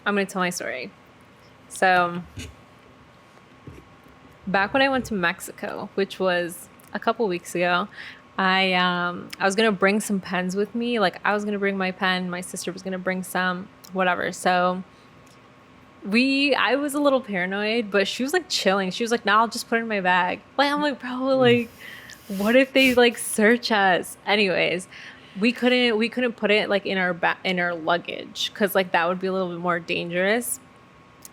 I'm going to tell my story. So, back when I went to Mexico, which was a couple weeks ago, I was gonna bring some pens with me. Like I was gonna bring my pen, my sister was gonna bring some, whatever. So I was a little paranoid, but she was like chilling. She was like, "Nah, I'll just put it in my bag." Like I'm like, bro, like, what if they like search us? Anyways, we couldn't put it like in our luggage because like that would be a little bit more dangerous.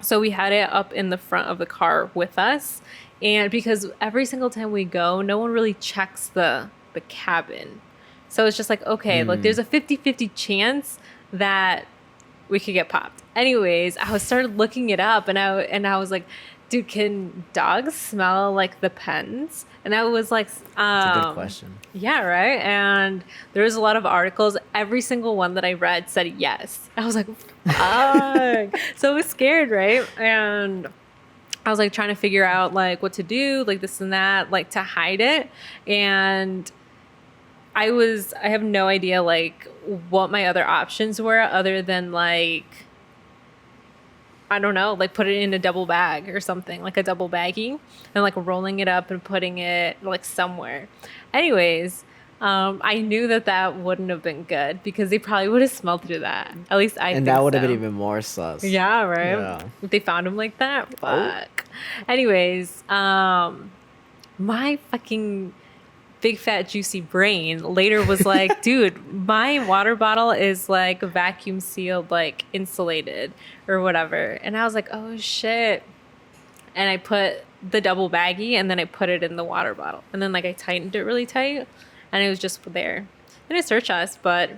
So we had it up in the front of the car with us. And because every single time we go, no one really checks the cabin. So it's just like, okay, like there's a 50-50 chance that we could get popped. Anyways, I was started looking it up and I was like, dude, can dogs smell like the pens? And I was like, That's a good question. yeah, right. And there was a lot of articles. Every single one that I read said yes. I was like, fuck. So I was scared, right? And I was like trying to figure out like what to do, like this and that, like to hide it. And I have no idea like what my other options were other than like I don't know, like put it in a double bag or something, like a double baggie, and like rolling it up and putting it like somewhere. Anyways, I knew that that wouldn't have been good because they probably would have smelled through that. At least I And think that would have been so. even more sus. Yeah, right. Yeah. If they found him like that, Oh. fuck. Anyways, my fucking big fat juicy brain later was like, dude, my water bottle is like vacuum sealed, like insulated or whatever. And I was like, oh shit. And I put the double baggie and then I put it in the water bottle. And then like I tightened it really tight and it was just there. They didn't search us, but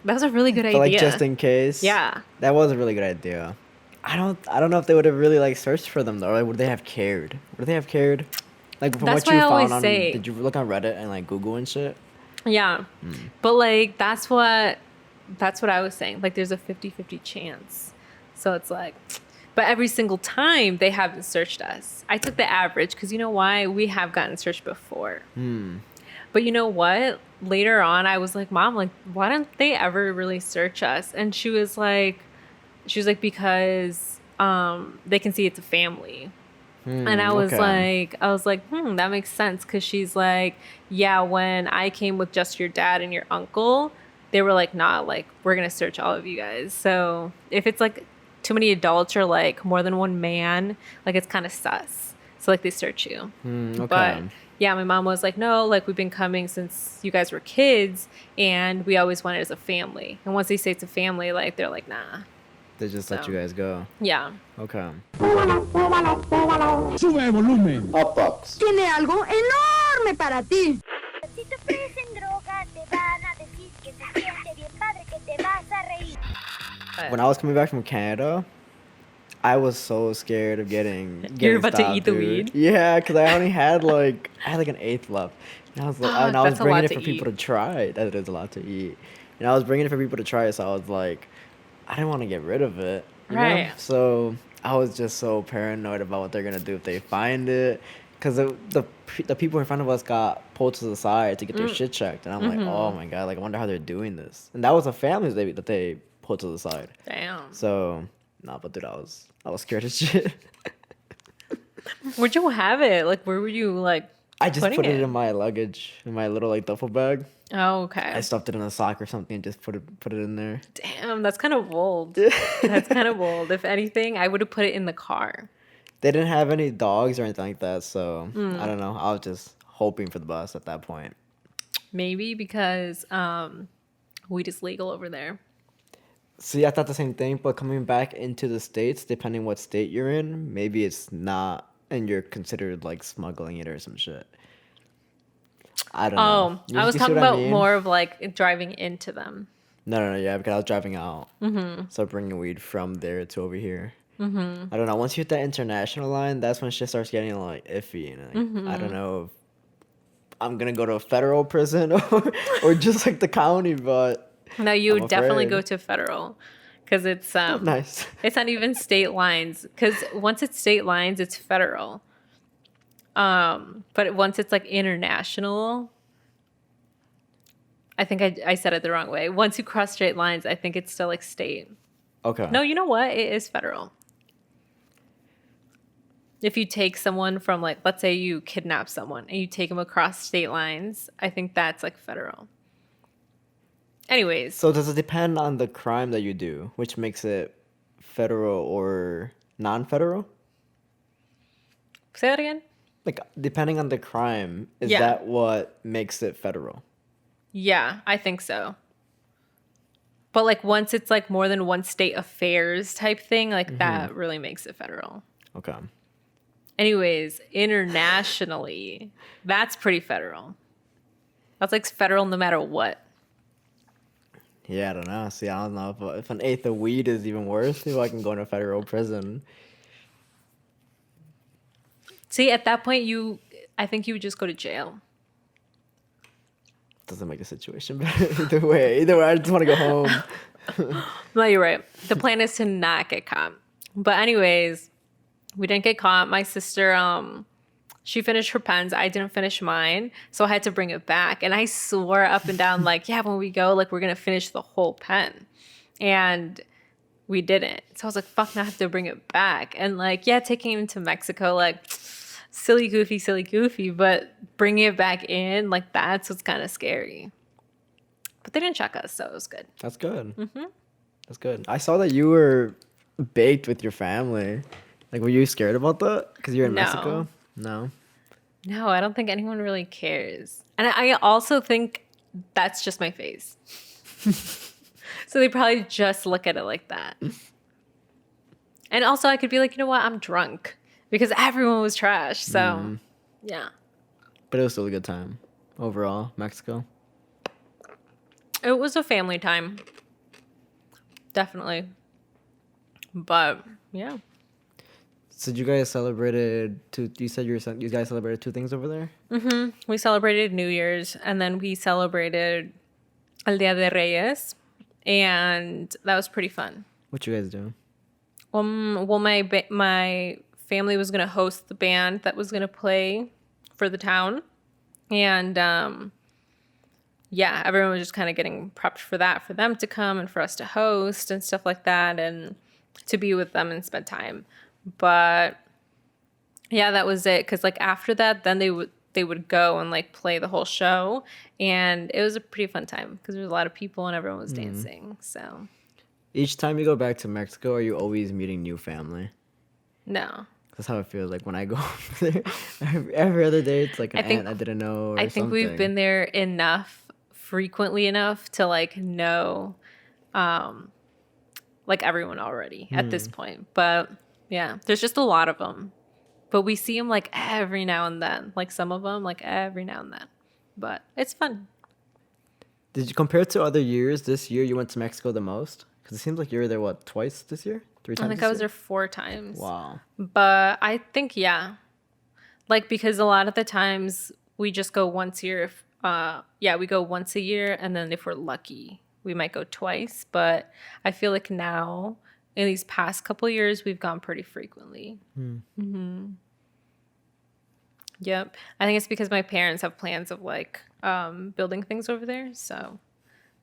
that was a really good But idea. like just in case. Yeah. That was a really good idea. I don't know if they would have really like searched for them though. Or would they have cared? Would they have cared? Like from That's what you why I always found on, say- did you look on Reddit and like Google and shit? Yeah. But like that's what I was saying. Like there's a 50-50 chance. So it's like but every single time they haven't searched us. I took the average because you know why? We have gotten searched before. But you know what? Later on I was like, Mom, like why don't they ever really search us? And she was like because they can see it's a family. And I was Okay. like, that makes sense. Cause she's like, yeah, when I came with just your dad and your uncle, they were like, nah, like, we're going to search all of you guys. So if it's like too many adults or like more than one man, like it's kind of sus. So like they search you. Okay. But yeah, my mom was like, no, like we've been coming since you guys were kids and we always wanted it as a family. And once they say it's a family, like they're like, nah. They just let So. you guys go. Yeah. Okay. Sube el volumen. Hautbox. Tiene algo enorme para ti. Si te ofrecen droga, te van a decir que se siente bien padre, que te vas a reír. When I was coming back from Canada, I was so scared of getting You're about to stopped, eat the dude. weed? Yeah, because I only had like an eighth left, and I was like, and I was That's a bringing lot it to for people eat. to try. That is a lot to eat, and I was bringing it for people to try. So I was like, I didn't want to get rid of it, you know? Right. So I was just so paranoid about what they're gonna do if they find it, because the people in front of us got pulled to the side to get their shit checked, and I'm like, oh my god, like I wonder how they're doing this. And that was a family that they pulled to the side. Damn. So, nah, but dude, I was scared as shit. Where'd you have it? Like, where were you, like, I just putting put it in my luggage, in my little like duffel bag. Oh, I okay. stuffed it in a sock or something and just put it in there. Damn, that's kind of bold. That's kind of bold. If anything, I would have put it in the car. They didn't have any dogs or anything like that, so I don't know. I was just hoping for the best at that point. Maybe because weed is legal over there. See, I thought the same thing, but coming back into the States, depending what state you're in, maybe it's not, and you're considered like smuggling it or some shit. I don't know. Oh, I was You see talking what I about mean? more of like driving into them. No, yeah, because I was driving out. So bringing weed from there to over here. I don't know. Once you hit that international line, that's when shit starts getting like iffy. And like, I don't know if I'm gonna go to a federal prison or just like the county, but No, you I'm would definitely afraid. go to federal because it's nice. it's not even state lines. Because once it's state lines, it's federal. But once it's like international, I think I said it the wrong way. Once you cross straight lines, I think it's still like state. Okay. No, you know what? It is federal. If you take someone from, like, let's say you kidnap someone and you take them across state lines, I think that's like federal. Anyways, So does it depend on the crime that you do, which makes it federal or non-federal? say that again. Like, depending on the crime, is Yeah. that what makes it federal? Yeah, I think so. But like once it's like more than one state affairs type thing, like that really makes it federal. Okay. Anyways, internationally, that's pretty federal. That's like federal no matter what. Yeah, I don't know. See, I don't know if an eighth of weed is even worse. If I can go into federal prison. See, at that point, I think you would just go to jail. Doesn't make the situation better. Either way, I just want to go home. No, you're right. The plan is to not get caught. But anyways, we didn't get caught. My sister, she finished her pens. I didn't finish mine. So I had to bring it back. And I swore up and down, like, yeah, when we go, like, we're going to finish the whole pen. And we didn't. So I was like, fuck, now I have to bring it back. And like, yeah, taking him to Mexico, like, silly goofy. But bringing it back in, like, that's what's kind of scary. But they didn't check us, so it was good. That's good. That's good. I saw that you were baked with your family. Like, were you scared about that? Because you're in No. Mexico? No. No, I don't think anyone really cares. And I also think that's just my face. So they probably just look at it like that. And also I could be like, you know what? I'm drunk. Because everyone was trash. So, yeah. But it was still a good time overall, Mexico. It was a family time. Definitely. But, yeah. So you guys celebrated you said you guys celebrated two things over there? We celebrated New Year's. And then we celebrated El Día de Reyes. And that was pretty fun. What you guys do? Well, my family was going to host the band that was going to play for the town. And, yeah, everyone was just kind of getting prepped for that, for them to come and for us to host and stuff like that and to be with them and spend time. But, yeah, that was it. Because, like, after that, then they would go and, like, play the whole show. And it was a pretty fun time because there was a lot of people and everyone was dancing. So, Each time you go back to Mexico, are you always meeting new family? no. That's how it feels like when I go over there. Every other day, it's like an aunt I didn't know. Or I think we've been there frequently enough to like know like everyone already at this point. But yeah, there's just a lot of them. But we see them like every now and then. Like some of them like every now and then. But it's fun. Did you compare it to other years? This year you went to Mexico the most? Because it seems like you were there, what, twice this year? 3 times? I think I was there 4 times. Wow. But I think, yeah. Like, because a lot of the times we just go once a year. We go once a year. And then if we're lucky, we might go twice. But I feel like now, in these past couple of years, we've gone pretty frequently. Yep. I think it's because my parents have plans of, like, building things over there. So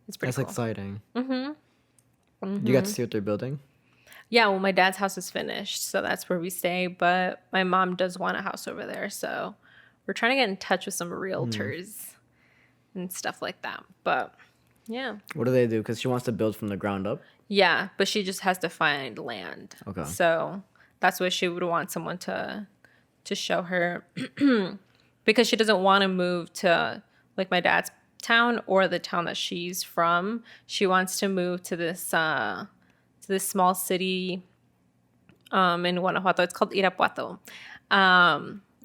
it's pretty That's cool. exciting. You got to see what they're building? Yeah, well, my dad's house is finished, so that's where we stay. But my mom does want a house over there, so we're trying to get in touch with some realtors and stuff like that. But yeah, What do they do? Because she wants to build from the ground up? yeah, but she just has to find land. Okay. So that's why she would want someone to show her, because she doesn't want to move to like my dad's town or the town that she's from. She wants to move to this small city in Guanajuato. It's called Irapuato.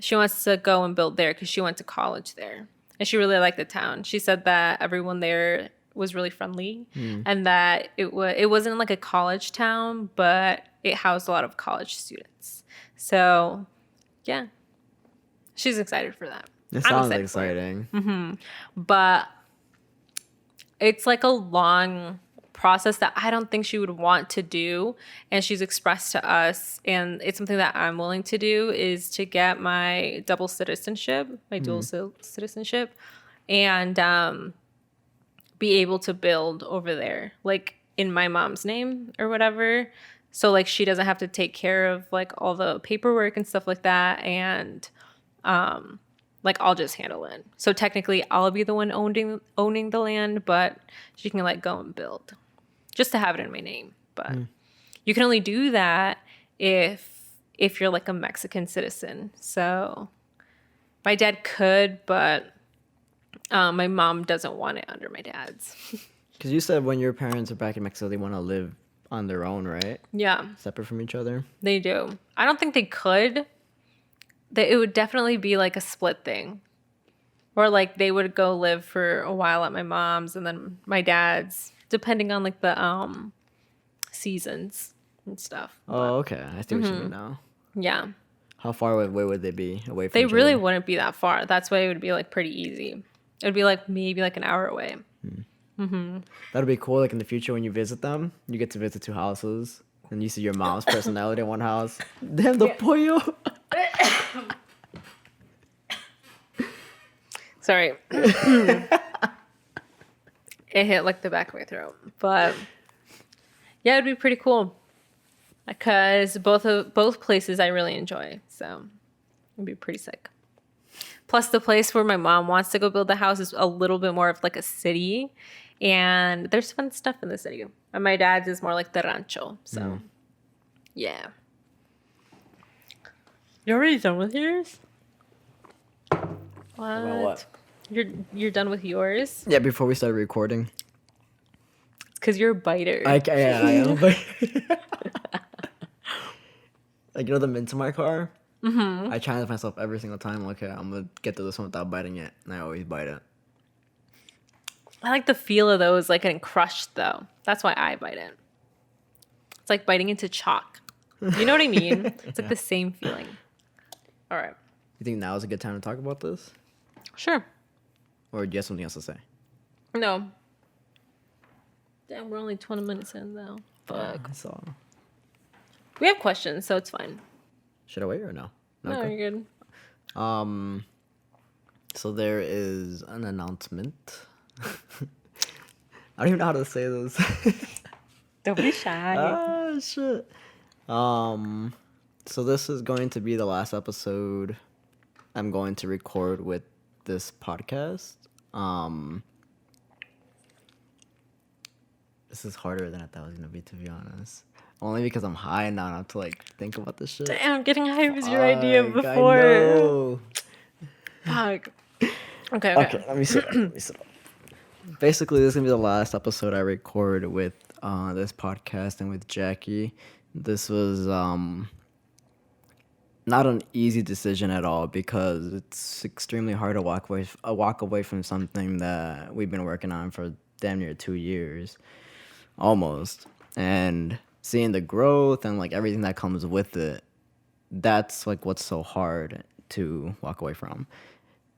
She wants to go and build there because she went to college there. And she really liked the town. She said that everyone there was really friendly and that it wasn't like a college town, but it housed a lot of college students. So, yeah. She's excited for that. It I'm sounds excited for it. exciting. But it's like a long process that I don't think she would want to do, and she's expressed to us, and it's something that I'm willing to do, is to get my double citizenship, my dual citizenship, and be able to build over there, like in my mom's name or whatever. So like she doesn't have to take care of like all the paperwork and stuff like that. And like I'll just handle it. So technically I'll be the one owning the land, but she can like go and build just to have it in my name. But you can only do that if you're like a Mexican citizen. So my dad could, but my mom doesn't want it under my dad's. Because you said when your parents are back in Mexico, they want to live on their own, right? Yeah, Separate from each other. they do. I don't think they could. It would definitely be like a split thing. Or like they would go live for a while at my mom's and then my dad's, depending on like the seasons and stuff. Oh, okay. I see what you mean now. Yeah. How far away would they be away from They each really other? wouldn't be that far. That's why it would be like pretty easy. It would be like maybe like an hour away. That'd be cool. Like in the future when you visit them, you get to visit 2 houses. And you see your mom's personality in one house. Damn, the pollo. Sorry. It hit like the back of my throat. But yeah, it'd be pretty cool. Because both places I really enjoy. So it'd be pretty sick. Plus the place where my mom wants to go build the house is a little bit more of like a city. And there's fun stuff in the city. And my dad's is more like the rancho. So yeah. You're already done with yours? What? You're done with yours? Yeah, before we started recording. It's because you're a biter. I am. But like, you know the mint in my car? I challenge myself every single time. Okay, I'm going to get to this one without biting it. And I always bite it. I like the feel of those, like getting crushed though. That's why I bite it. It's like biting into chalk. You know what I mean? It's like the same feeling. All right. You think now is a good time to talk about this? Sure. Or do you have something else to say? No. Damn, we're only 20 minutes in though. Fuck. I saw. We have questions, so it's fine. Should I wait or no? No, Okay. you're good. So there is an announcement. I don't even know how to say this. Don't be shy. Ah, shit. So this is going to be the last episode I'm going to record with this podcast. This is harder than I thought it was gonna be, to be honest. Only because I'm high now and I have to like think about this shit. Damn, getting high was your idea Fuck, before. I know. Fuck. Okay. Okay, let me sit up. Basically, this is gonna be the last episode I record with this podcast and with Jackie. This was not an easy decision at all because it's extremely hard to walk away from something that we've been working on for damn near 2 years, almost, and seeing the growth and like everything that comes with it. That's like what's so hard to walk away from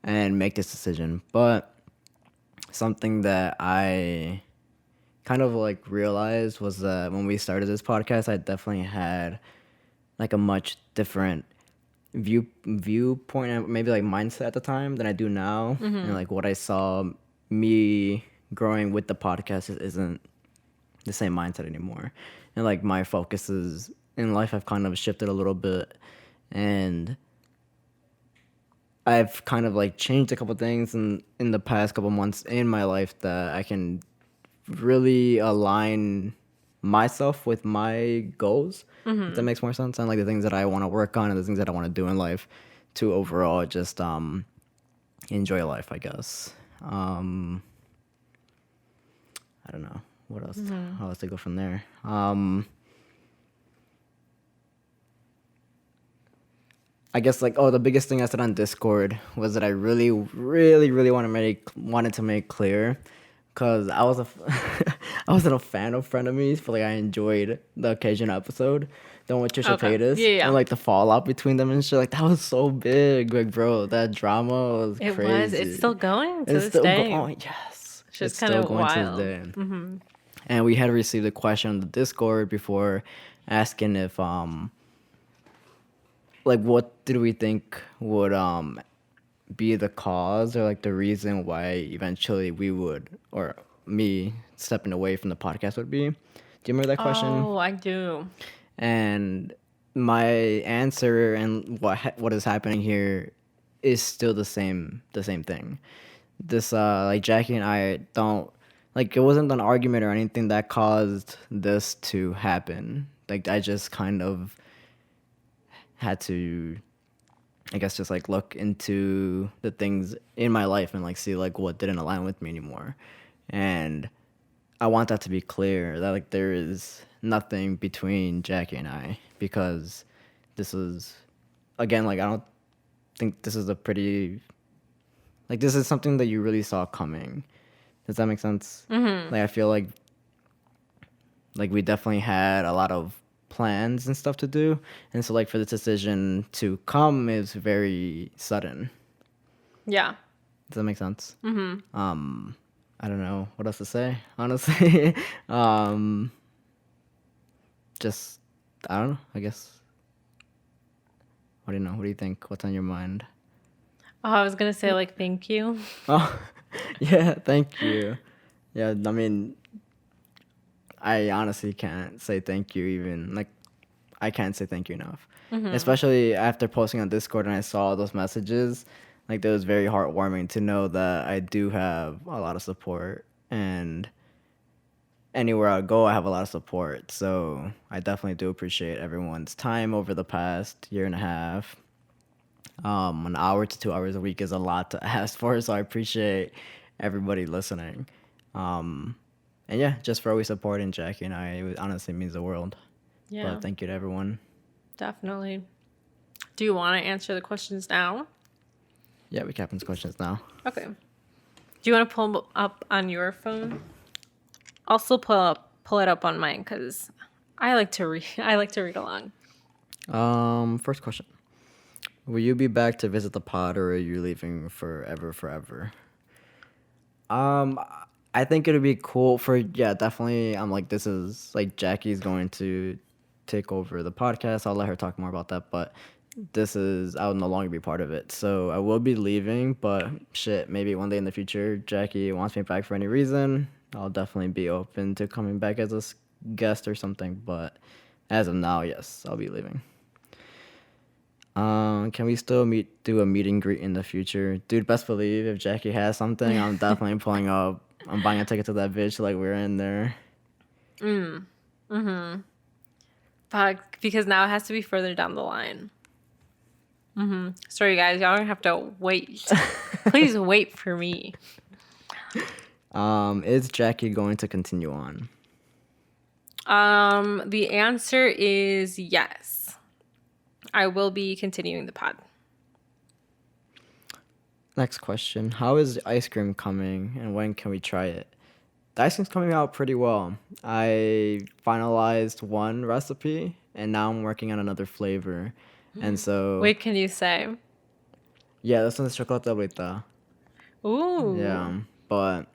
and make this decision. But something that I kind of like realized was that when we started this podcast, I definitely had like a much different viewpoint and maybe like mindset at the time than I do now. And like what I saw me growing with the podcast isn't the same mindset anymore. And like my focuses in life have kind of shifted a little bit, and I've kind of like changed a couple things in the past couple months in my life that I can really align myself with my goals. If that makes more sense. And like the things that I want to work on and the things that I want to do in life to overall just enjoy life, I guess. I don't know. What else? How else to go from there? I guess like the biggest thing I said on Discord was that I really wanted to make clear, because I wasn't a fan of frenemies, but like I enjoyed the occasional episode, the one with Trisha Paytas, Yeah. and like the fallout between them and shit. Like that was so big, like bro, that drama was It crazy. was. It's still going to It's this still day. going. Yes, It's just it's kind still of going wild. to this day. And we had received a question on the Discord before asking if like what did we think would be the cause or like the reason why eventually we would, or me stepping away from the podcast would be. Do you remember that question? Oh, I do. And my answer and what is happening here is still the same thing. This like Jackie and I don't like, it wasn't an argument or anything that caused this to happen. Like, I just kind of had to, I guess, just like look into the things in my life and like see like what didn't align with me anymore. And I want that to be clear that like there is nothing between Jackie and I, because this is, again, like I don't think this is a pretty, like this is something that you really saw coming. Does that make sense? Mm-hmm. Like I feel like we definitely had a lot of plans and stuff to do, and so like for this decision to come is very sudden. Yeah. Does that make sense? Mm-hmm. I don't know what else to say, honestly. Just, I don't know, I guess. What do you know? What do you think? What's on your mind? Oh, I was gonna say like thank you. Oh, yeah, thank you. Yeah, I mean, I honestly can't say thank you even. Like, I can't say thank you enough. Mm-hmm. Especially after posting on Discord and I saw those messages. Like, that was very heartwarming to know that I do have a lot of support. And anywhere I go, I have a lot of support. So I definitely do appreciate everyone's time over the past year and a half. 1 hour to 2 hours a week is a lot to ask for, so I appreciate everybody listening. And yeah, just for always supporting Jackie and I, it honestly means the world. Yeah. But thank you to everyone. Definitely. Do you want to answer the questions now? Yeah, we can answer questions now. Okay. Do you want to pull 'em up on your phone? I'll still pull it up on mine because I like to read. I like to read along. First question. Will you be back to visit the pod, or are you leaving forever? I think it'd be cool definitely. I'm like, this is like Jackie's going to take over the podcast. I'll let her talk more about that, but I'll no longer be part of it. So I will be leaving, but shit, maybe one day in the future, Jackie wants me back for any reason, I'll definitely be open to coming back as a guest or something. But as of now, yes, I'll be leaving. Can we still do a meet and greet in the future? Dude, best believe if Jackie has something, I'm definitely pulling up. I'm buying a ticket to that bitch like we're in there. Fuck, because now it has to be further down the line. Sorry, guys. Y'all don't have to wait. Please wait for me. Is Jackie going to continue on? The answer is yes. I will be continuing the pod. Next question. How is ice cream coming, and when can we try it? The ice cream's coming out pretty well. I finalized one recipe, and now I'm working on another flavor. And so... Wait, can you say? Yeah, this one's chocolate abuelita. Ooh. Yeah, but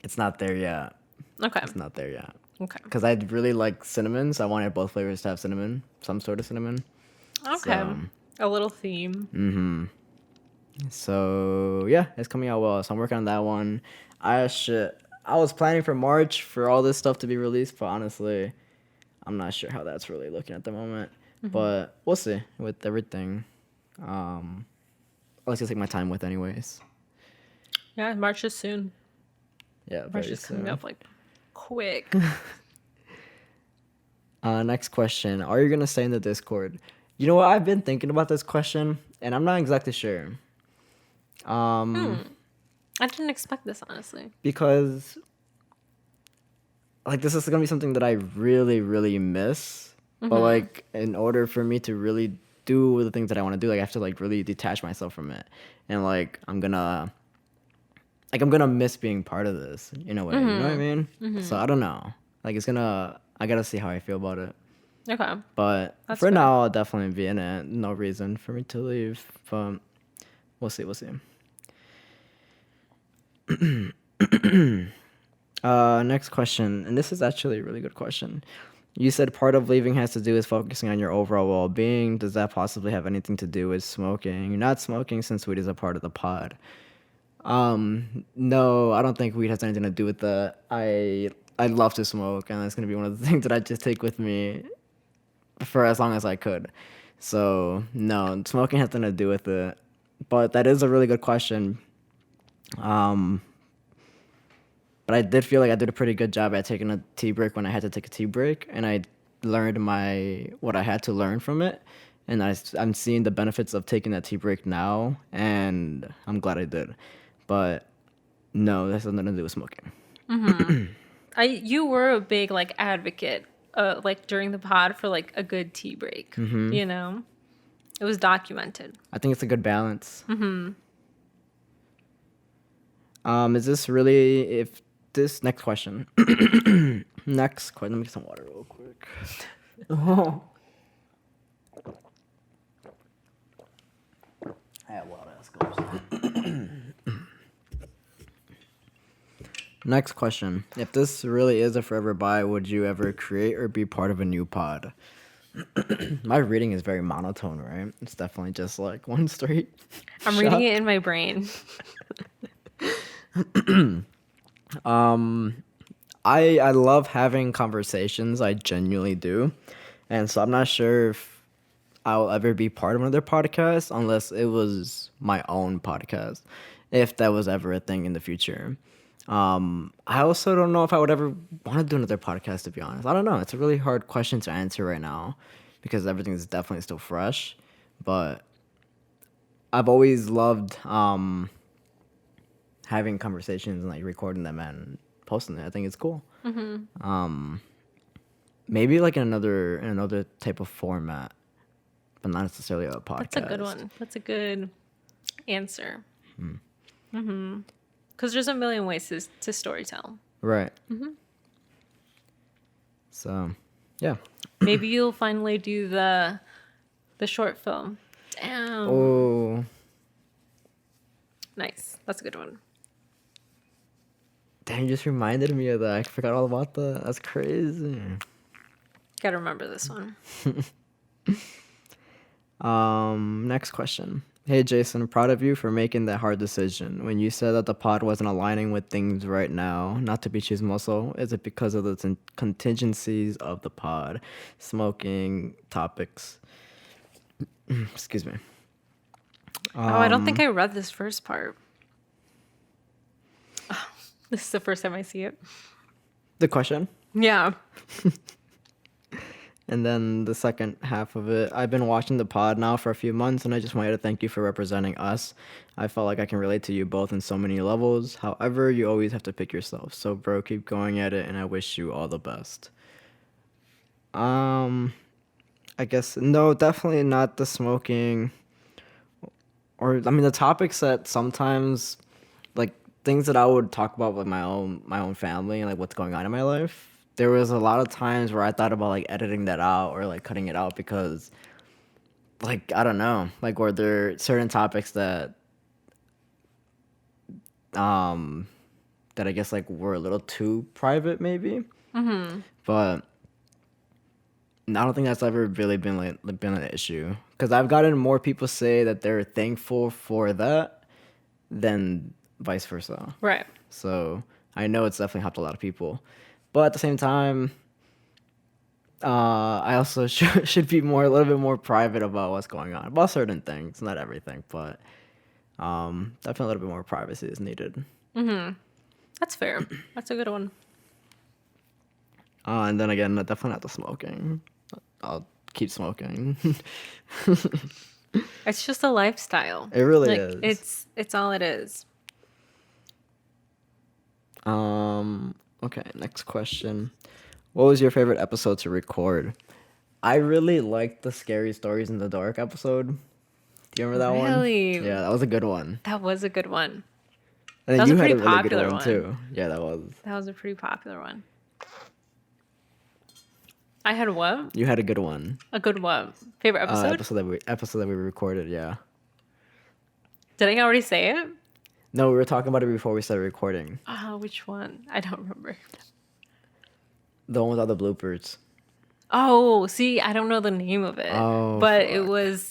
it's not there yet. Okay. It's not there yet. Okay. Because I really like cinnamon, so I wanted both flavors to have cinnamon, some sort of cinnamon. Okay. So, a little theme. Mm-hmm. So, yeah, it's coming out well. So I'm working on that one. I was planning for March for all this stuff to be released, but honestly, I'm not sure how that's really looking at the moment. Mm-hmm. But we'll see with everything. I'll just take my time with anyways. Yeah, March is soon. Yeah, March is coming up like quick. Next question. Are you going to stay in the Discord? You know what? I've been thinking about this question, and I'm not exactly sure. I didn't expect this, honestly. Because, like, this is going to be something that I really, really miss. Mm-hmm. But, like, in order for me to really do the things that I want to do, like, I have to, like, really detach myself from it. And, like, I'm going to miss being part of this, in a way. Mm-hmm. You know what I mean? Mm-hmm. So, I don't know. Like, I got to see how I feel about it. Okay. But that's for fair. Now, I'll definitely be in it. No reason for me to leave. But we'll see. Next question. And this is actually a really good question. You said part of leaving has to do with focusing on your overall well-being. Does that possibly have anything to do with smoking? You're not smoking since weed is a part of the pod. No, I don't think weed has anything to do with that. I love to smoke, and that's gonna be one of the things that I just take with me for as long as I could. So no, smoking has nothing to do with it. But that is a really good question. But I did feel like I did a pretty good job at taking a tea break when I had to take a tea break, and I learned what I had to learn from it. And I'm seeing the benefits of taking that tea break now, and I'm glad I did. But no, that has nothing to do with smoking. You were a big like advocate, like during the pod for like a good tea break. You know, it was documented. I think it's a good balance. Is this really if this next question? Next question. Let me get some water real quick. I have a lot of scopes. Next question. If this really is a forever buy, would you ever create or be part of a new pod? My reading is very monotone, right? It's definitely just like one straight. I'm reading it in my brain. I love having conversations. I genuinely do. And so I'm not sure if I'll ever be part of another podcast unless it was my own podcast, if that was ever a thing in the future. I also don't know if I would ever want to do another podcast, to be honest. I don't know. It's a really hard question to answer right now because everything is definitely still fresh. But I've always loved having conversations and like recording them and posting it. I think it's cool. Maybe like in another type of format, but not necessarily a podcast. That's a good one. That's a good answer. Because there's a million ways to storytell. Right. So, yeah. Maybe you'll finally do the short film. Damn. Oh. Nice. That's a good one. Damn, you just reminded me of that. I forgot all about that. That's crazy. Gotta remember this one. Next question. Hey, Jason, I'm proud of you for making that hard decision. When you said that the pod wasn't aligning with things right now, not to be chismoso, is it because of the contingencies of the pod? Smoking, topics. Excuse me. I don't think I read this first part. Oh, this is the first time I see it. The question? Yeah. And then the second half of it, I've been watching the pod now for a few months, and I just wanted to thank you for representing us. I felt like I can relate to you both in so many levels. However, you always have to pick yourself. So, bro, keep going at it, and I wish you all the best. I guess, no, definitely not the smoking. Or, I mean, the topics that sometimes, like, things that I would talk about with my own family and, like, what's going on in my life. There was a lot of times where I thought about like editing that out or like cutting it out because like I don't know, like were there certain topics that I guess like were a little too private maybe. But I don't think that's ever really been an issue because I've gotten more people say that they're thankful for that than vice versa. Right. So I know it's definitely helped a lot of people. But at the same time, I also should be a little bit more private about what's going on. About certain things, not everything, but definitely a little bit more privacy is needed. That's fair. That's a good one. And then again, definitely not the smoking. I'll keep smoking. It's just a lifestyle. It really is. It's all it is. Okay, next question. What was your favorite episode to record? I really liked the Scary Stories in the Dark episode. Do you remember that one? Really? Yeah, that was a good one. That was a good one. And That was you a had pretty a really good popular one one. too. Yeah, that was. That was a pretty popular one. I had what? You had a good one. A good what? Favorite episode? Episode that we recorded, yeah. Did I already say it? No, we were talking about it before we started recording. Which one? I don't remember. The one with all the bloopers. Oh, see, I don't know the name of it, Oh, but fuck.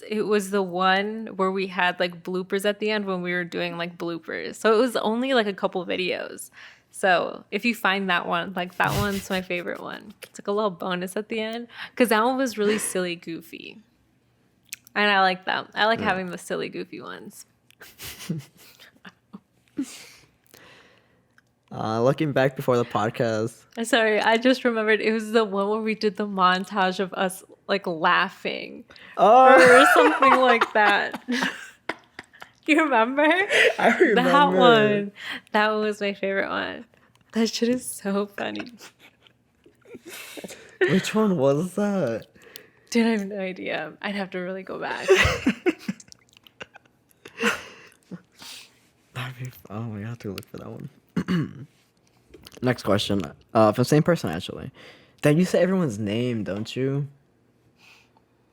it was the one where we had like bloopers at the end when we were doing like bloopers. So it was only like a couple videos. So if you find that one, like that one's my favorite one. It's like a little bonus at the end because that one was really silly, goofy, and I like that. I like having the silly, goofy ones. Looking back before the podcast. Sorry, I just remembered it was the one where we did the montage of us like laughing Oh, or something like that. You remember? I remember. That one. That was my favorite one. That shit is so funny. Which one was that? Dude, I have no idea. I'd have to really go back. Oh, we have to look for that one. Next question. From the same person, actually. Then you say everyone's name, don't you?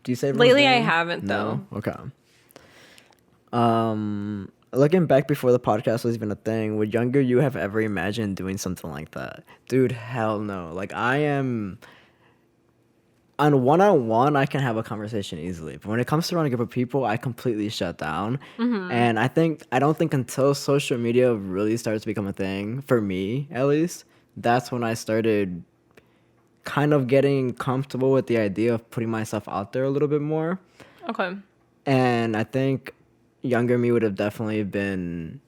Do you say everyone's Lately, name? I haven't, though. No? Okay. Looking back before the podcast was even a thing, would younger you have ever imagined doing something like that? Dude, hell no. Like, I am... On one-on-one, I can have a conversation easily. But when it comes to around a group of people, I completely shut down. And I don't think until social media really starts to become a thing, for me at least, that's when I started kind of getting comfortable with the idea of putting myself out there a little bit more. Okay. And I think younger me would have definitely been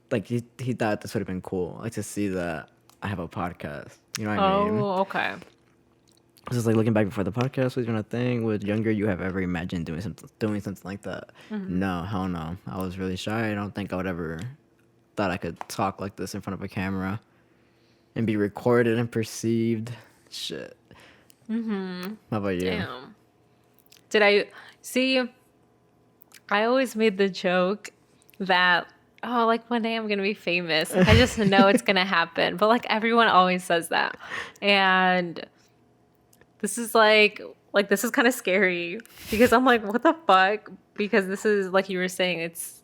like he thought this would have been cool, like to see that I have a podcast. You know what I mean? Oh, okay. It's just like looking back before the podcast was even a thing. With younger, you have ever imagined doing something like that? No, hell no. I was really shy. I don't think I would ever thought I could talk like this in front of a camera and be recorded and perceived. Shit. How about you? Damn. Did I see? I always made the joke that, oh, like one day I'm gonna be famous. I just know it's gonna happen. But like everyone always says that, and this is like this is kind of scary because I'm like, what the fuck? Because this is like you were saying, it's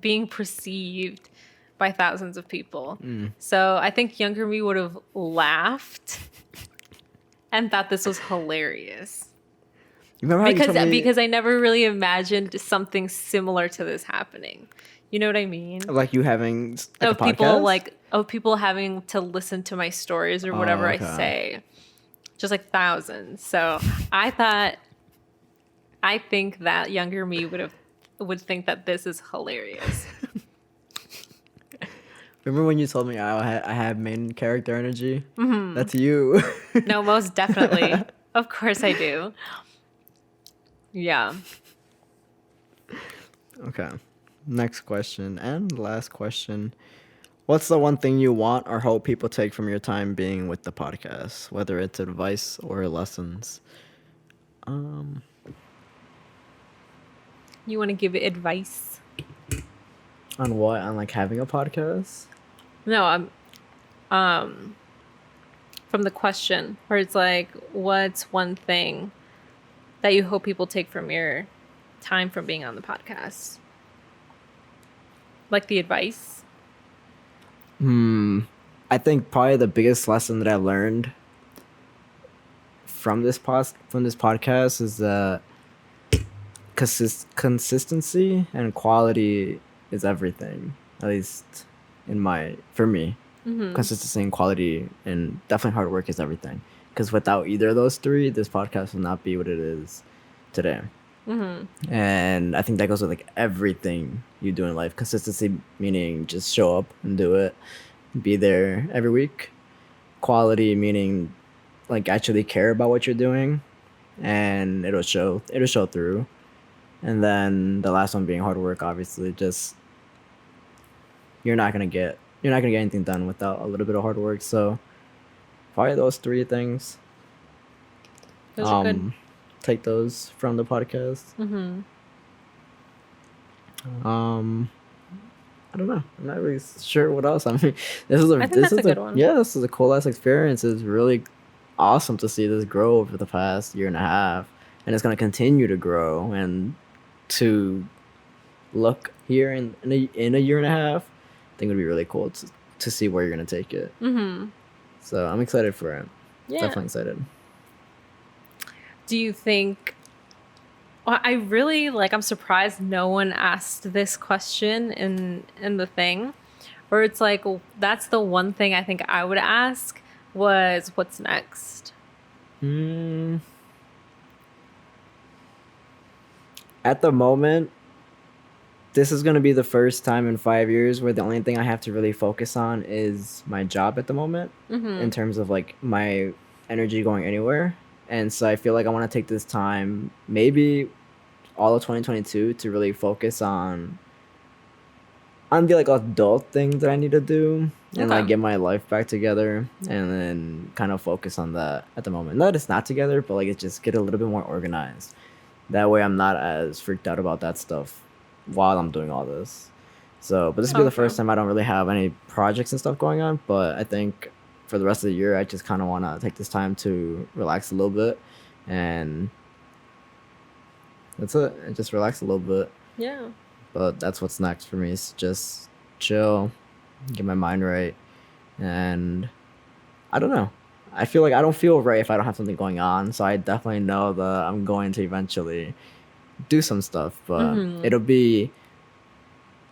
being perceived by thousands of people. So I think younger me would have laughed and thought this was hilarious. You remember how you told me, Because I never really imagined something similar to this happening. You know what I mean? like you having like Of a people podcast? of people having to listen to my stories or whatever I okay. say. Just like thousands. So I think that younger me would think that this is hilarious. Remember when you told me I had main character energy? That's you. No, most definitely. Of course I do. Yeah. Okay. Next question and last question. What's the one thing you want or hope people take from your time being with the podcast, whether it's advice or lessons? You want to give advice? On what? On like having a podcast? No, from the question where it's like, what's one thing that you hope people take from your time from being on the podcast? Like the advice? I think probably the biggest lesson that I learned from this podcast is that consistency and quality is everything. At least for me, consistency and quality and definitely hard work is everything. Because without either of those three, this podcast will not be what it is today. And I think that goes with like everything you do in life. Consistency meaning just show up and do it, be there every week. Quality meaning like actually care about what you're doing, and it'll show through. And then the last one being hard work. Obviously, just you're not gonna get anything done without a little bit of hard work. So probably those three things. Those are good. Take those from the podcast. I don't know. I'm not really sure what else. I mean, I think that's a good one. Yeah, this is a cool ass experience. It's really awesome to see this grow over the past year and a half, and it's gonna continue to grow and to look here in a year and a half. I think it would be really cool to see where you're gonna take it. So I'm excited for it. Yeah. Definitely excited. do you think? Well, I really like. I'm surprised no one asked this question in the thing, or it's like that's the one thing I think I would ask was what's next. Mm, at the moment, this is going to be the first time in 5 years where the only thing I have to really focus on is my job at the moment in terms of like my energy going anywhere. And so I feel like I want to take this time, maybe all of 2022, to really focus on the like adult things that I need to do and like Okay. get my life back together and then kind of focus on that at the moment. Not that it's not together, but like it's just get a little bit more organized. That way I'm not as freaked out about that stuff while I'm doing all this. So, but this will be the first time I don't really have any projects and stuff going on, but I think for the rest of the year I just kind of want to take this time to relax a little bit and that's it. And just relax a little bit. Yeah. But that's what's next for me is just chill, get my mind right, and I don't know. I feel like I don't feel right if I don't have something going on, so I definitely know that I'm going to eventually do some stuff, but it'll be,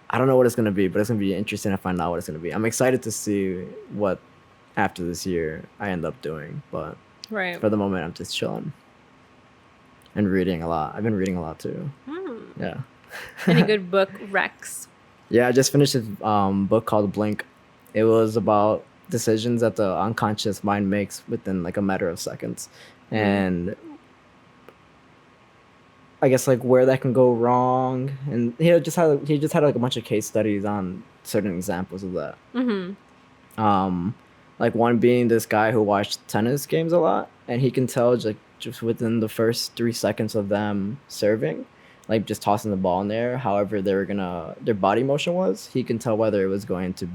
I don't know what it's going to be, but it's going to be interesting to find out what it's going to be. I'm excited to see what after this year I end up doing, but Right. for the moment I'm just chilling and reading a lot. I've been reading a lot too. Yeah. Any good book recs? Yeah, I just finished a book called Blink. It was about decisions that the unconscious mind makes within like a matter of seconds, and I guess like where that can go wrong. And he just had like a bunch of case studies on certain examples of that. Like one being this guy who watched tennis games a lot, and he can tell just within the first 3 seconds of them serving, like just tossing the ball in there, however their body motion was, he can tell whether it was going to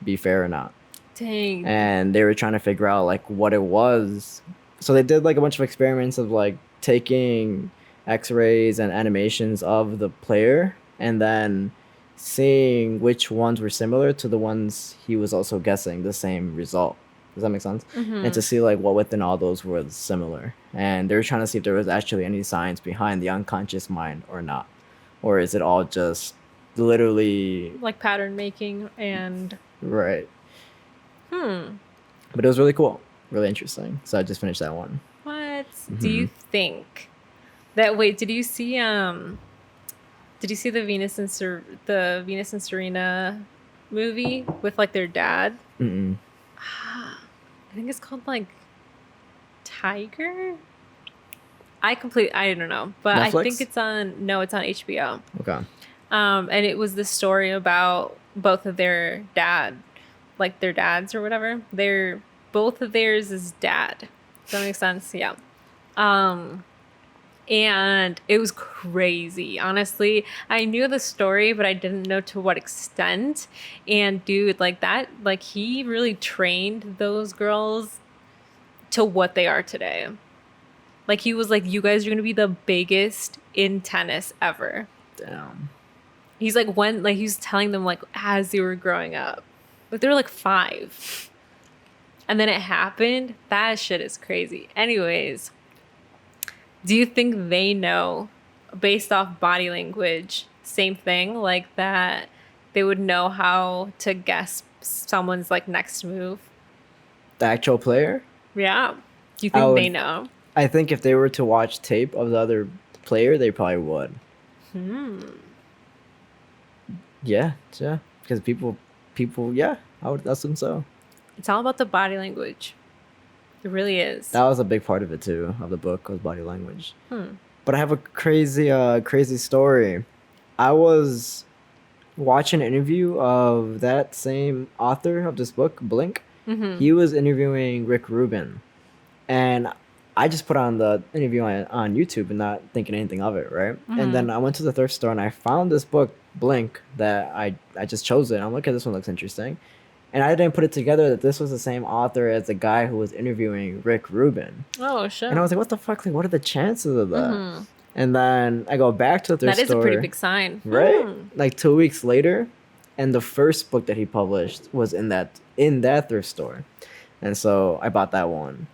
be fair or not. Dang. And they were trying to figure out like what it was. So they did like a bunch of experiments of like taking x-rays and animations of the player and then seeing which ones were similar to the ones he was also guessing the same result. Does that make sense? And to see like what within all those were similar. And they were trying to see if there was actually any science behind the unconscious mind or not. Or is it all just literally Like pattern making and right. But it was really cool. Really interesting. So I just finished that one. what do you think that did you see the Venus and Serena movie with like their dad? I think it's called like Tiger. I don't know, but Netflix? I think it's on HBO. Okay. And it was the story about both of their dads or whatever. Both of theirs is dad. Does that make sense? Yeah. And it was crazy. Honestly, I knew the story, but I didn't know to what extent. And dude, like that, like he really trained those girls to what they are today. Like he was like, you guys are going to be the biggest in tennis ever. Damn. He's like, he was telling them like as they were growing up, like they were like 5. And then it happened. That shit is crazy. Anyways, do you think they know based off body language, same thing, like that they would know how to guess someone's like next move? The actual player? Yeah. Do you think they know? I think if they were to watch tape of the other player, they probably would. Yeah. Because people, yeah, I would assume so. It's all about the body language. It really is. That was a big part of it too, of the book, was body language. But I have a crazy story. I was watching an interview of that same author of this book, Blink. He was interviewing Rick Rubin. And I just put on the interview on YouTube and not thinking anything of it, right? And then I went to the thrift store and I found this book, Blink, that I just chose it. I'm like, okay, this one looks interesting. And I didn't put it together that this was the same author as the guy who was interviewing Rick Rubin. Oh, shit. And I was like, what the fuck? Like, what are the chances of that? And then I go back to the thrift store. That is a pretty big sign. Right? Like 2 weeks later. And the first book that he published was in that thrift store. And so I bought that one.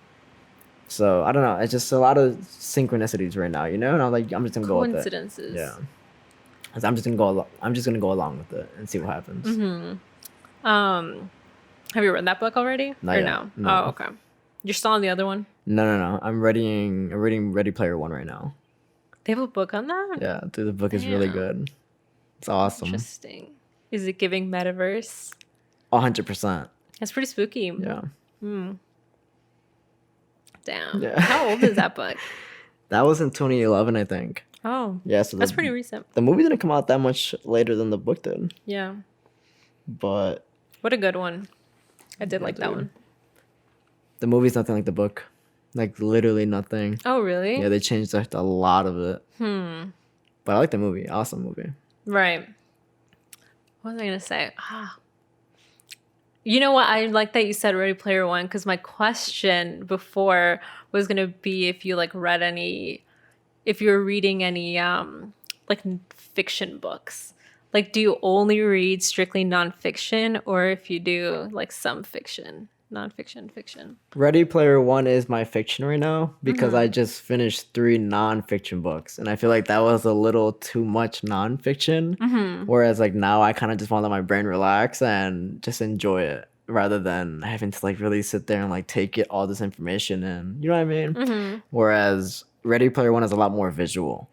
So I don't know. It's just a lot of synchronicities right now, you know. And I'm like, I'm just gonna go with it. Coincidences. Yeah. 'Cause I'm just gonna go. I'm just gonna go along with it and see what happens. Have you read that book already? Not or yet. no? No. Oh, okay. You're still on the other one? No. I'm reading Ready Player One right now. They have a book on that? Yeah, dude, the book is really Damn. good. It's awesome. Interesting. Is it giving metaverse? 100%. That's pretty spooky. Yeah. Damn. Yeah. How old is that book? That was in 2011, I think. Oh. Yeah, so That's pretty recent. The movie didn't come out that much later than the book did. Yeah. But What a good one. I did like that dude. one. The movie's nothing like the book. Like literally nothing. Oh, really? Yeah, they changed like a lot of it. But I like the movie. Awesome movie. Right. What was I going to say? You know what? I like that you said Ready Player One, because my question before was going to be if you like read any, if you were reading any like fiction books. Like, do you only read strictly nonfiction, or if you do like some fiction, nonfiction, fiction? Ready Player One is my fiction right now because I just finished 3 nonfiction books, and I feel like that was a little too much nonfiction. Whereas like now I kind of just want to let my brain relax and just enjoy it rather than having to like really sit there and like take it all this information in. You know what I mean? Whereas Ready Player One is a lot more visual.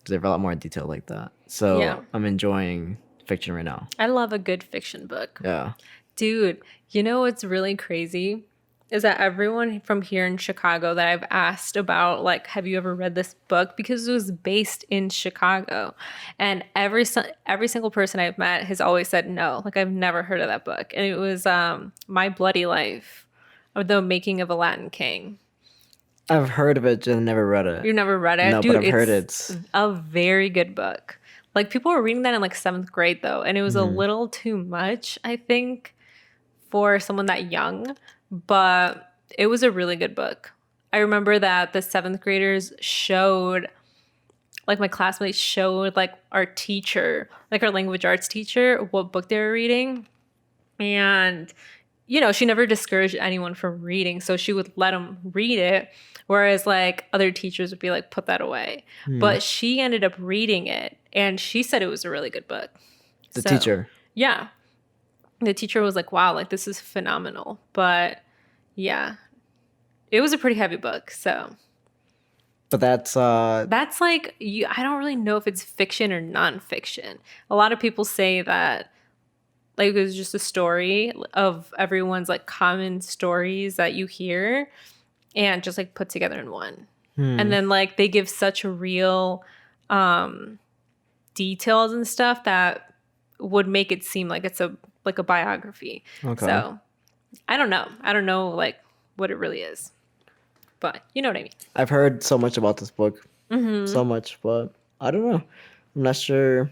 They have a lot more detail like that. So Yeah. I'm enjoying fiction right now. I love a good fiction book. Yeah. Dude, you know what's really crazy is that everyone from here in Chicago that I've asked about, like, have you ever read this book? Because it was based in Chicago. And every single person I've met has always said no. Like, I've never heard of that book. And it was My Bloody Life, of the Making of a Latin King. I've heard of it, just never read it. You never read it? No, Dude, but I've heard it's a very good book. Like, people were reading that in like 7th grade though, and it was a little too much, I think, for someone that young, but it was a really good book. I remember that the 7th graders showed, like my classmates showed like our teacher, like our language arts teacher, what book they were reading. And, you know, she never discouraged anyone from reading, so she would let them read it. Whereas like other teachers would be like, put that away. But she ended up reading it, and she said it was a really good book. the teacher. Yeah. The teacher was like, wow, like this is phenomenal. But yeah, it was a pretty heavy book. So But that's like, I don't really know if it's fiction or nonfiction. A lot of people say that like it was just a story of everyone's like common stories that you hear and just like put together in one. And then like they give such real details and stuff that would make it seem like it's a biography. Okay. So I don't know like what it really is, but you know what I mean. I've heard so much about this book. So much, but I don't know. I'm not sure.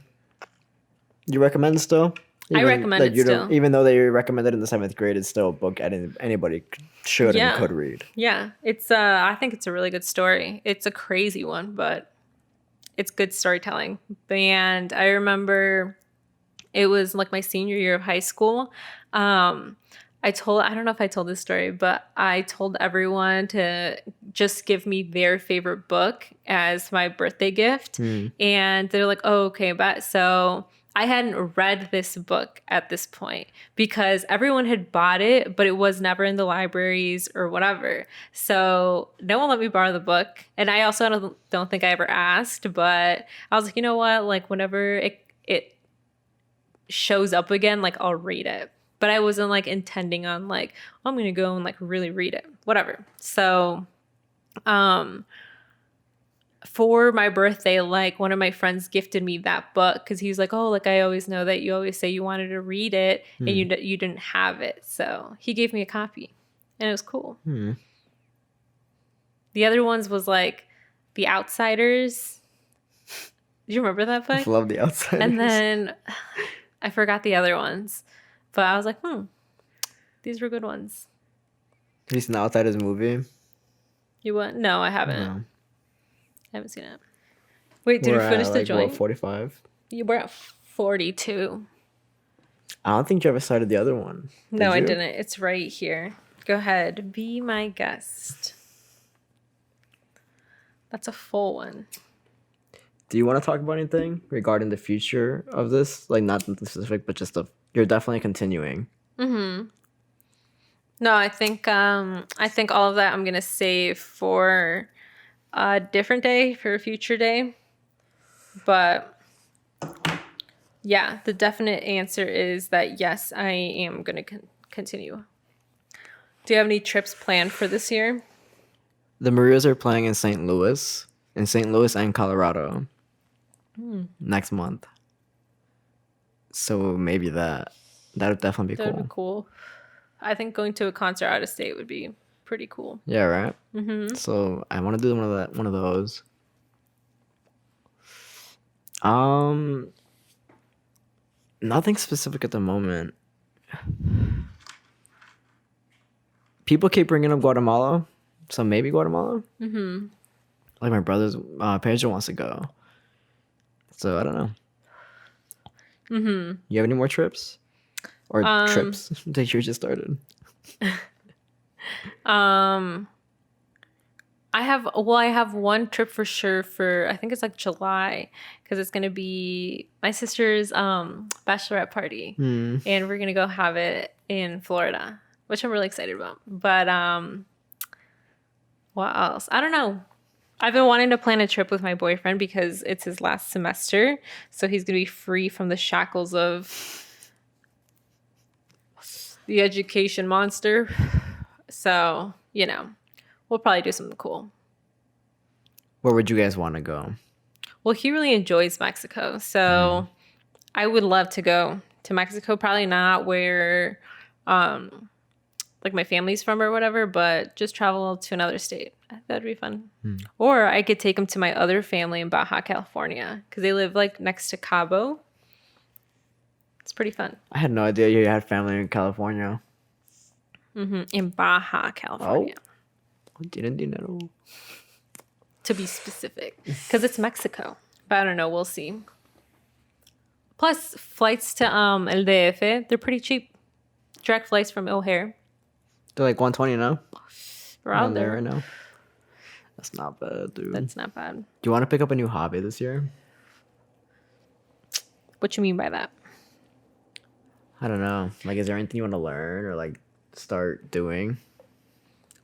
You recommend it still? I recommend it still. Even though they recommend it in the 7th grade, it's still a book anybody should and could read. Yeah, it's I think it's a really good story. It's a crazy one, but it's good storytelling. And I remember it was like my senior year of high school. I don't know if I told this story, but I told everyone to just give me their favorite book as my birthday gift. And they're like, oh, okay, but so I hadn't read this book at this point because everyone had bought it, but it was never in the libraries or whatever. So no one let me borrow the book. And I also don't think I ever asked, but I was like, you know what? Like whenever it shows up again, like I'll read it. But I wasn't like intending on like, oh, I'm going to go and like really read it, whatever. So, for my birthday, like one of my friends gifted me that book because he's like, oh, like I always know that you always say you wanted to read it and you didn't have it. So he gave me a copy and it was cool. The other ones was like The Outsiders. Do you remember that book? I love The Outsiders. And then I forgot the other ones, but I was like, these were good ones. Have you seen The Outsiders movie? You what? No, I haven't. No. I haven't seen it. Wait, did you finish the joint? What, 45? You were at 42. I don't think you ever started the other one. No, I didn't. It's right here. Go ahead. Be my guest. That's a full one. Do you want to talk about anything regarding the future of this? Like, not specific, but just you're definitely continuing. No, I think all of that I'm gonna save for a different day, for a future day. But yeah, the definite answer is that yes, I am gonna continue. Do you have any trips planned for this year? The Marias are playing in St. Louis and Colorado next month. So maybe that would definitely be That would cool. be cool. I think going to a concert out of state would be pretty cool. Yeah, right. So I want to do one of those. Nothing specific at the moment. People keep bringing up Guatemala, so maybe Guatemala. Like my brother's Pedro wants to go, so I don't know. You have any more trips or trips that you just started? I have one trip for sure for I think it's like July because it's gonna be my sister's bachelorette party and we're gonna go have it in Florida, which I'm really excited about. But what else? I don't know. I've been wanting to plan a trip with my boyfriend because it's his last semester, so he's gonna be free from the shackles of the education monster. So, we'll probably do something cool. Where would you guys want to go? Well, he really enjoys Mexico, so I would love to go to Mexico. Probably not where, like my family's from or whatever, but just travel to another state. That'd be fun. Or I could take him to my other family in Baja California because they live like next to Cabo. It's pretty fun. I had no idea you had family in California. In Baja California. Oh, didn't know. To be specific, because it's Mexico. But I don't know. We'll see. Plus, flights to El DF, they're pretty cheap. Direct flights from O'Hare. They're like 120 now. Around there right now. That's not bad, dude. That's not bad. Do you want to pick up a new hobby this year? What you mean by that? I don't know. Like, is there anything you want to learn or like start doing?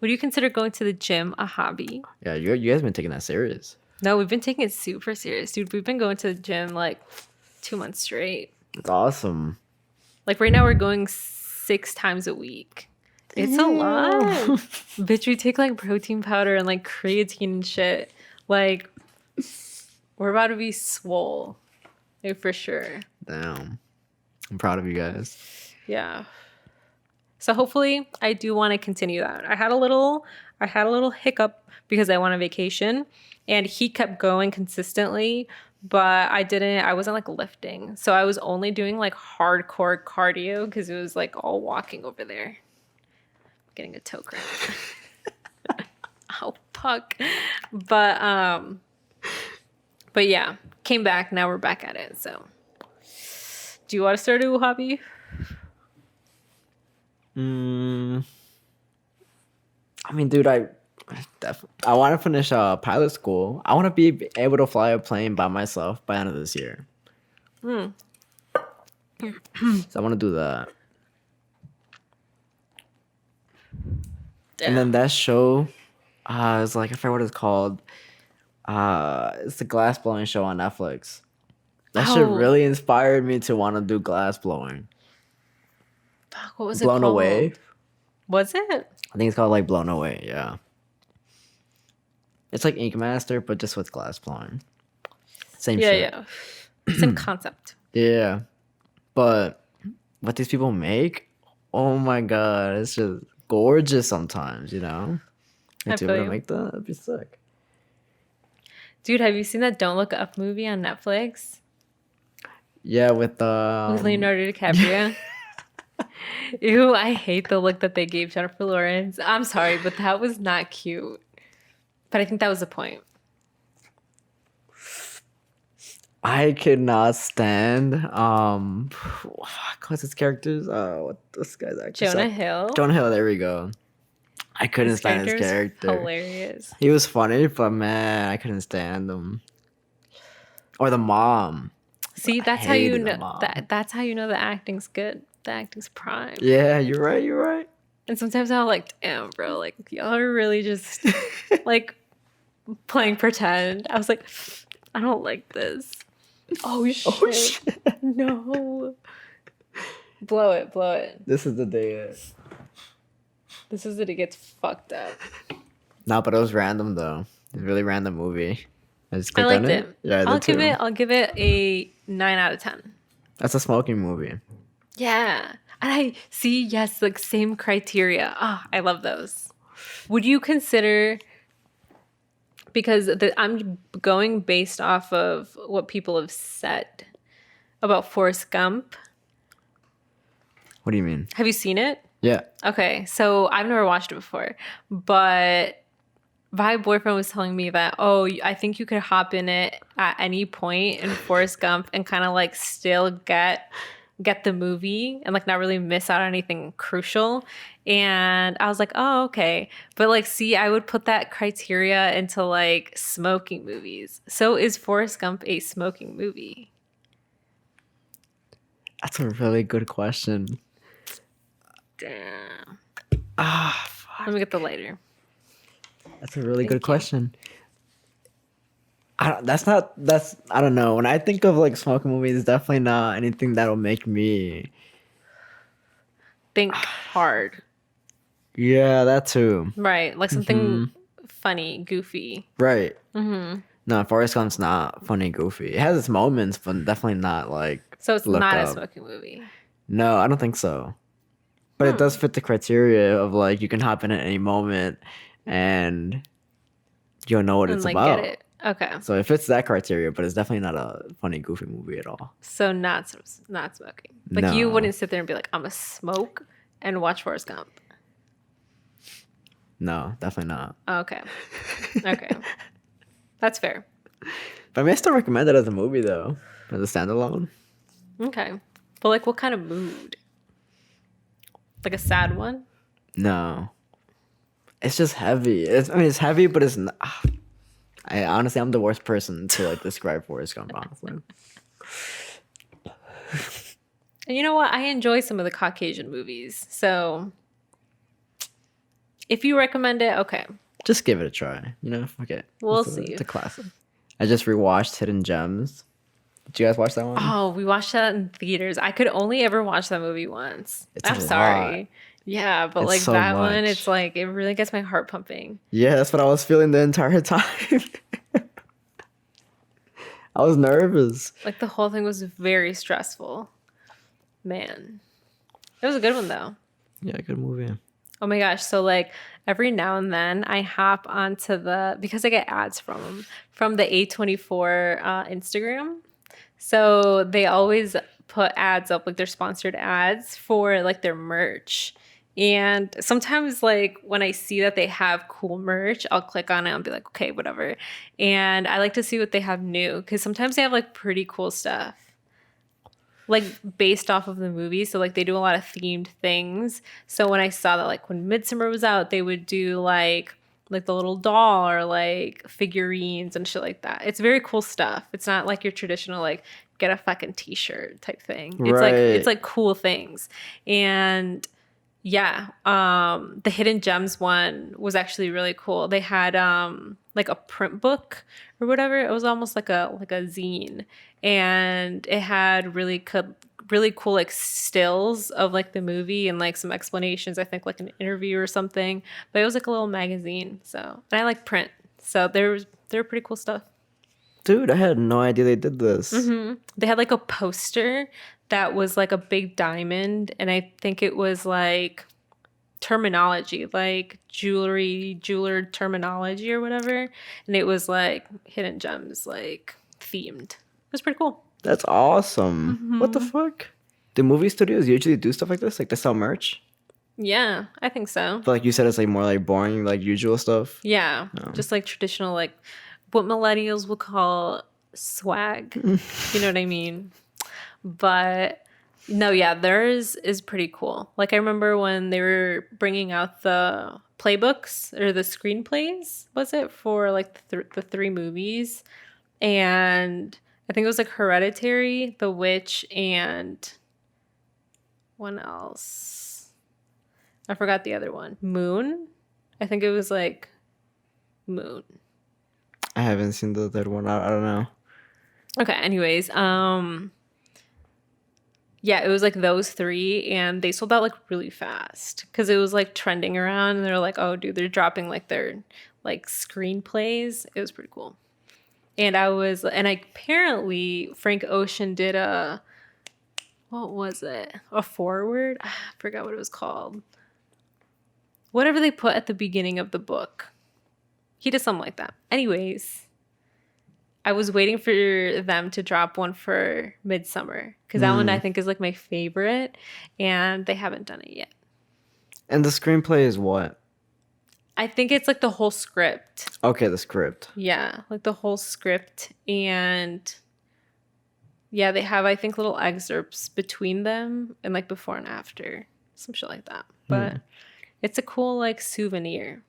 Would you consider going to the gym a hobby? Yeah, you guys have been taking that serious. No, we've been taking it super serious, dude. We've been going to the gym like 2 months straight. It's awesome. Like right now we're going 6 times a week. It's a lot. Bitch, we take like protein powder and like creatine and shit. Like we're about to be swole. Like for sure. Damn. I'm proud of you guys. Yeah. So hopefully I do want to continue that. I had a little hiccup because I went on vacation and he kept going consistently, but I wasn't like lifting. So I was only doing like hardcore cardio because it was like all walking over there. Getting a toe cramp. Oh fuck. But yeah, came back, now we're back at it. So do you want to start a new hobby? I mean, dude, I want to finish pilot school. I want to be able to fly a plane by myself by the end of this year. So I want to do that. And then that show, it's like, I forget what it's called. It's the glass blowing show on Netflix. That shit really inspired me to want to do glass blowing. Fuck, what was Blown it called? Away. Was it? I think it's called like Blown Away, yeah. It's like Ink Master, but just with glass blowing. Same shit. Yeah. Same concept. Yeah. But what these people make, oh my god, it's just gorgeous sometimes, you know? I To be feel able to you. make that, that'd be sick. Dude, have you seen that Don't Look Up movie on Netflix? Yeah, with With Leonardo DiCaprio? Ew, I hate the look that they gave Jennifer Lawrence. I'm sorry, but that was not cute. But I think that was the point. I could not stand fuck, what's his character's what this guy's actually Jonah Hill? Jonah Hill, there we go. I couldn't stand his character. Hilarious. He was funny, but man, I couldn't stand him. Or the mom. See, I that's how you hated the know mom. that's how you know the acting's good. The acting's prime. Yeah, you're right. And sometimes I'm like, damn, bro, like y'all are really just like playing pretend. I was like, I don't like this. Oh shit. No. Blow it. This is the day. This is it gets fucked up. No, but it was random though. It's a really random movie. I just I clicked liked on it. Yeah, I'll give it a 9 out of 10. That's a smoking movie. Yeah. And I see, yes, like same criteria. Ah, I love those. Would you consider, because I'm going based off of what people have said about Forrest Gump. What do you mean? Have you seen it? Yeah. Okay, so I've never watched it before, but my boyfriend was telling me that, I think you could hop in it at any point in Forrest Gump and kind of like still get the movie and like not really miss out on anything crucial. And I was like, oh, okay. But like, see, I would put that criteria into like smoking movies. So is Forrest Gump a smoking movie? That's a really good question. Damn. Fuck. Let me get the lighter. That's a really Thank good you. question. I don't know. When I think of like smoking movies, it's definitely not anything that'll make me. Think hard. Yeah, that too. Right. Like something funny, goofy. Right. No, Forrest Gump's not funny, goofy. It has its moments, but definitely not like. So it's look not a up. smoking movie. No, I don't think so. But it does fit the criteria of like you can hop in at any moment, and you'll know what And it's like about. get it. Okay. So it fits that criteria, but it's definitely not a funny, goofy movie at all. So not smoking. Like you No. wouldn't sit there and be like, I'm a smoke and watch Forrest Gump. No, definitely not. Okay. Okay. That's fair. But I mean, I still recommend it as a movie though, as a standalone. Okay. But like what kind of mood? Like a sad one? No, it's just heavy. It's heavy, but it's not. I'm the worst person to like describe Forrest Gump, honestly. And you know what? I enjoy some of the Caucasian movies. So if you recommend it, okay. Just give it a try. You know, fuck it. We'll see. see. It's a classic. I just rewatched Hidden Gems. Did you guys watch that one? Oh, we watched that in theaters. I could only ever watch that movie once. It's I'm a sorry. lot. Yeah, but It's like so that one, much. it's like it really gets my heart pumping. Yeah, that's what I was feeling the entire time. I was nervous. Like the whole thing was very stressful. Man. It was a good one though. Yeah, good movie. Oh my gosh. So like every now and then I hop onto because I get ads from the A24 Instagram. So they always put ads up, like their sponsored ads for like their merch. And sometimes like when I see that they have cool merch, I'll click on it and be like, okay, whatever. And I like to see what they have new because sometimes they have like pretty cool stuff. Like based off of the movie. So like they do a lot of themed things. So when I saw that like when Midsummer was out, they would do like the little doll or like figurines and shit like that. It's very cool stuff. It's not like your traditional like get a fucking t-shirt type thing. It's like cool things. And yeah, the Hidden Gems one was actually really cool. They had like a print book or whatever. It was almost like a zine, and it had really cool like stills of like the movie and like some explanations. I think like an interview or something. But it was like a little magazine. So, and I like print, so they're pretty cool stuff. Dude, I had no idea they did this. They had like a poster that was like a big diamond, and I think it was like terminology, like jeweler terminology or whatever, and it was like Hidden Gems like themed. It was pretty cool. That's awesome. What the fuck? Do movie studios usually do stuff like this? Like they sell merch? Yeah, I think so. But like you said, it's like more like boring, like usual stuff. Yeah, just like traditional, like what millennials would call swag. You know what I mean? But No, yeah, theirs is pretty cool. Like I remember when they were bringing out the playbooks or the screenplays, was it for like the three movies? And I think it was like Hereditary, The Witch, and one else. I forgot the other one. Moon. I think it was like Moon. I haven't seen the third one. I don't know. Okay, anyways, yeah, it was like those three, and they sold out like really fast because it was like trending around, and they're like, "Oh, dude, they're dropping like their like screenplays." It was pretty cool, and apparently Frank Ocean did what was it? A foreword? I forgot what it was called. Whatever they put at the beginning of the book, he did something like that. Anyways. I was waiting for them to drop one for Midsummer because that one I think is like my favorite, and they haven't done it yet. And the screenplay is what? I think it's like the whole script. Okay, the script. Yeah, like the whole script, and yeah, they have I think little excerpts between them and like before and after, some shit like that. But it's a cool like souvenir.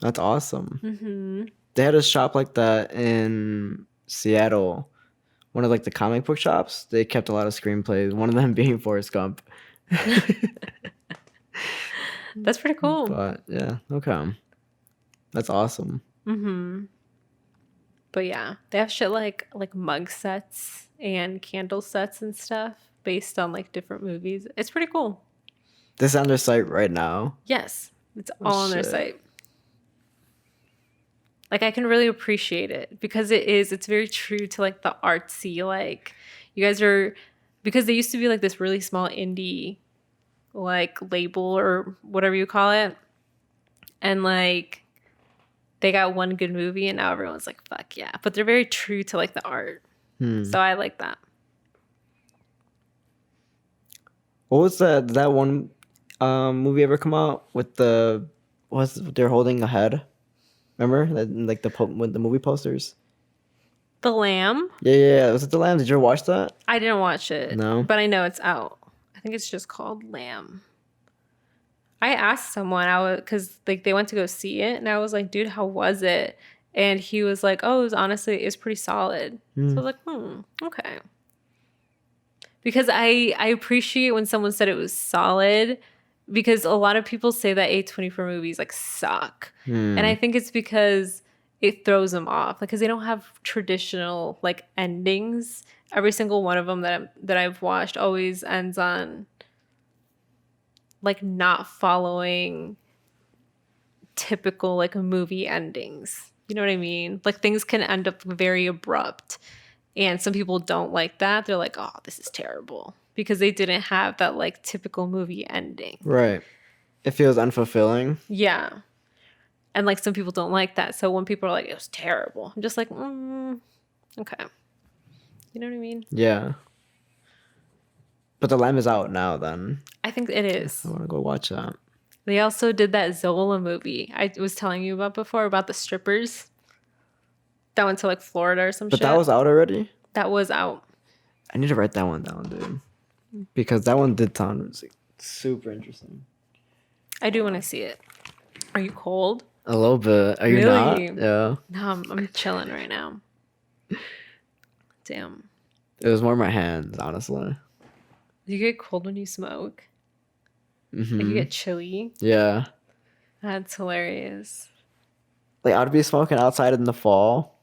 That's awesome. They had a shop like that in Seattle. One of like the comic book shops. They kept a lot of screenplays. One of them being Forrest Gump. That's pretty cool. But yeah, okay. That's awesome. But yeah, they have shit like mug sets and candle sets and stuff based on like different movies. It's pretty cool. This is on their site right now. Yes, it's all on their shit. site. Like I can really appreciate it because it's very true to like the artsy, like you guys are, because they used to be like this really small indie like label or whatever you call it. And like they got one good movie and now everyone's like, fuck yeah. But they're very true to like the art. So I like that. What was that one movie ever come out with they're holding a head? Remember that like with the movie posters? The Lamb? Yeah. Was it The Lamb? Did you ever watch that? I didn't watch it. No? But I know it's out. I think it's just called Lamb. I asked someone, because like they went to go see it, and I was like, dude, how was it? And he was like, oh, it's pretty solid. So I was like, okay. Because I appreciate when someone said it was solid, because a lot of people say that A24 movies like suck. And I think it's because it throws them off, like because they don't have traditional like endings. Every single one of them that I've watched always ends on like not following typical like movie endings. You know what I mean? Like things can end up very abrupt, and some people don't like that. They're like, oh, this is terrible, because they didn't have that like typical movie ending. Right. It feels unfulfilling. Yeah. And like some people don't like that. So when people are like, it was terrible, I'm just like, okay. You know what I mean? Yeah. But The Lamb is out now then. I think it is. I want to go watch that. They also did that Zola movie I was telling you about before, about the strippers that went to like Florida or some shit. But that was out already? That was out. I need to write that one down, dude. Because that one did sound super interesting. I do want to see it. Are you cold? A little bit. Are you Really? not? Yeah. No, I'm chilling right now. Damn. It was more my hands, honestly. Do you get cold when you smoke? Like you get chilly? Yeah. That's hilarious. Like I'd be smoking outside in the fall,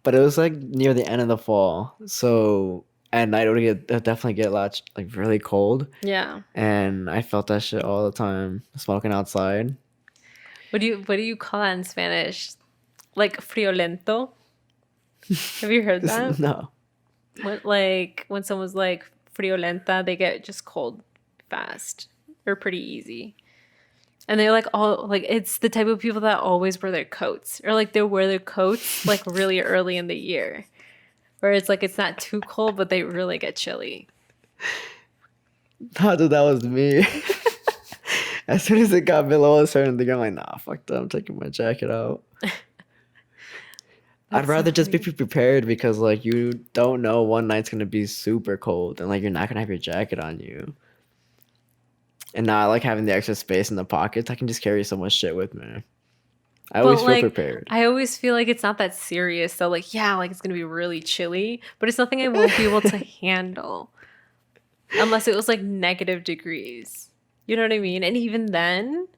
but it was like near the end of the fall. So at night it would definitely get like really cold. Yeah. And I felt that shit all the time, smoking outside. What do you call that in Spanish? Like friolento? Have you heard that? No. When someone's like friolenta, they get just cold fast or pretty easy. And they're like all like, it's the type of people that always wear their coats, or like they wear their coats like really early in the year, where it's like it's not too cold but they really get chilly. I thought that was me. As soon as it got below a certain thing, I'm like, nah, fuck that. I'm taking my jacket out. I'd That's rather so just be funny. prepared because like you don't know one night's gonna be super cold and like you're not gonna have your jacket on you. And now I like having the extra space in the pockets. I can just carry so much shit with me. I But always feel like, prepared. I always feel like it's not that serious. So like, yeah, like it's gonna be really chilly, but it's nothing I won't be able to handle unless it was like negative degrees. You know what I mean? And even then,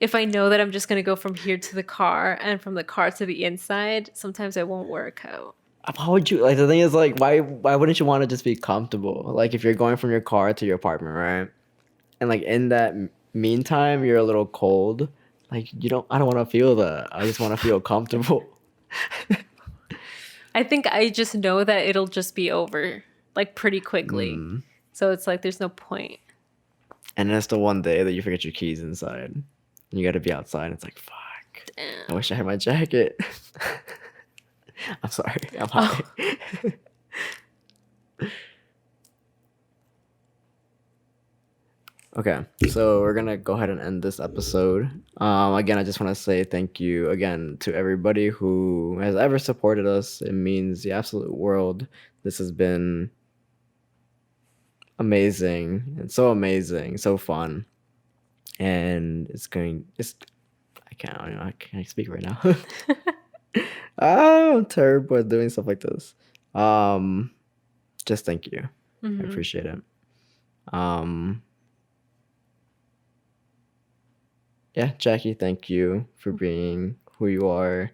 if I know that I'm just gonna go from here to the car and from the car to the inside, sometimes I won't wear a coat. Why would you like the thing is like why wouldn't you want to just be comfortable? Like if you're going from your car to your apartment, right? And like in that meantime you're a little cold. Like I don't want to feel that. I just want to feel comfortable. I think I just know that it'll just be over like pretty quickly. So it's like there's no point. And then it's the one day that you forget your keys inside. And you got to be outside. And it's like fuck. Damn. I wish I had my jacket. I'm sorry. I'm high. Okay, so we're gonna go ahead and end this episode. Again, I just want to say thank you again to everybody who has ever supported us. It means the absolute world. This has been amazing and so fun, and I can't speak right now. I'm terrible at doing stuff like this. Just thank you. I appreciate it. Yeah, Jackie, thank you for being who you are.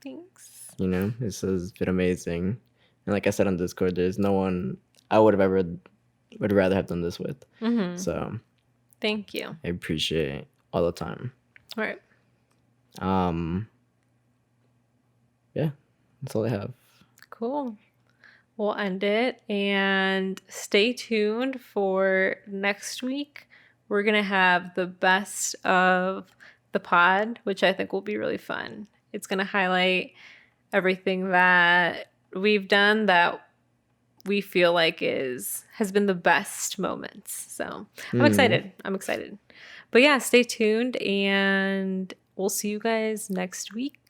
Thanks. You know, this has been amazing. And like I said on Discord, there's no one I would rather have done this with. So Thank you. I appreciate all the time. All right. Yeah, that's all I have. Cool. We'll end it and stay tuned for next week. We're going to have the best of the pod, which I think will be really fun. It's going to highlight everything that we've done that we feel like has been the best moments. So I'm excited. But yeah, stay tuned and we'll see you guys next week.